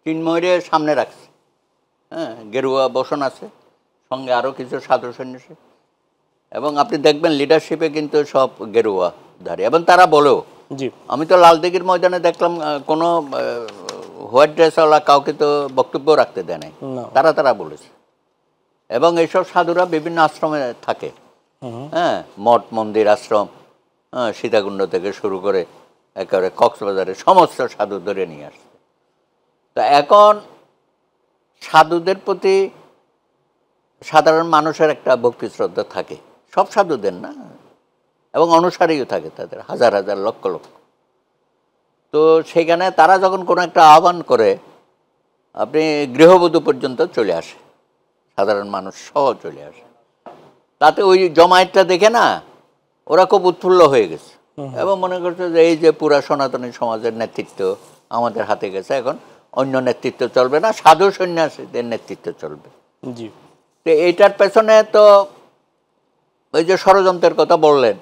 চিন্ময়রে সামনে রাখছে, হ্যাঁ, গেরুয়া বসন আছে, সঙ্গে আরও কিছু সাধু সন্ন্যাসী, এবং আপনি দেখবেন লিডারশিপে কিন্তু সব গেরুয়াধারী, এবং তারা বলেও, জি আমি তো লালদিঘির ময়দানে দেখলাম কোনো হোয়াইট ড্রেসওয়ালা কাউকে তো বক্তব্য রাখতে দেয় নাই, না তারা বলেছে। এবং এইসব সাধুরা বিভিন্ন আশ্রমে থাকে, হ্যাঁ, মঠ মন্দির আশ্রম, হ্যাঁ, সীতাকুণ্ড থেকে শুরু করে একেবারে কক্সবাজারের সমস্ত সাধু ধরে নিয়ে আসছে। তা এখন সাধুদের প্রতি সাধারণ মানুষের একটা ভক্তি শ্রদ্ধা থাকে, সব সাধুদের না, এবং অনুসারীও থাকে তাদের হাজার হাজার লক্ষ লক্ষ। তো সেখানে তারা যখন কোনো একটা আহ্বান করে, আপনি গৃহবধূ পর্যন্ত চলে আসে, সাধারণ মানুষ সহ চলে আসে, তাতে ওই জমায়েতটা দেখে না ওরা খুব উৎফুল্ল হয়ে গেছে, এবং মনে করছে যে এই যে পুরা সনাতনী সমাজের নেতৃত্ব আমাদের হাতে গেছে, এখন অন্য নেতৃত্ব চলবে না, সাধু সন্ন্যাসীদের নেতৃত্ব চলবে। জি তো এইটার পেছনে তো ওই যে ষড়যন্ত্রের কথা বললেন,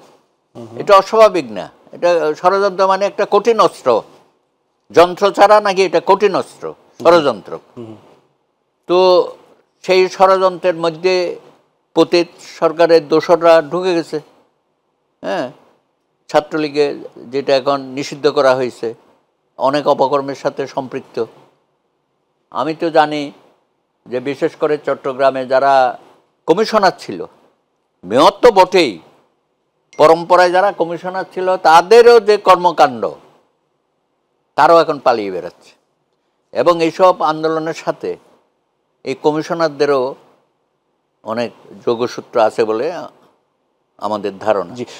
এটা অস্বাভাবিক না, এটা ষড়যন্ত্র মানে একটা কঠিন অস্ত্র, যন্ত্র ছাড়া নাকি এটা কঠিন অস্ত্র, ষড়যন্ত্র। তো সেই ষড়যন্ত্রের মধ্যে পতিত সরকারের দোসররা ঢুকে গেছে, হ্যাঁ, ছাত্রলীগে যেটা এখন নিষিদ্ধ করা হয়েছে, অনেক অপকর্মের সাথে সম্পৃক্ত। আমি তো জানি যে বিশেষ করে চট্টগ্রামে যারা কমিশনার ছিল, মেয়র তো বটেই, পরম্পরায় যারা কমিশনার ছিল তাদেরও যে কর্মকাণ্ড, তারাও এখন পালিয়ে বেড়াচ্ছে, এবং এইসব আন্দোলনের সাথে এই কমিশনারদেরও অনেক যোগসূত্র আছে বলে আমাদের ধারণা। জি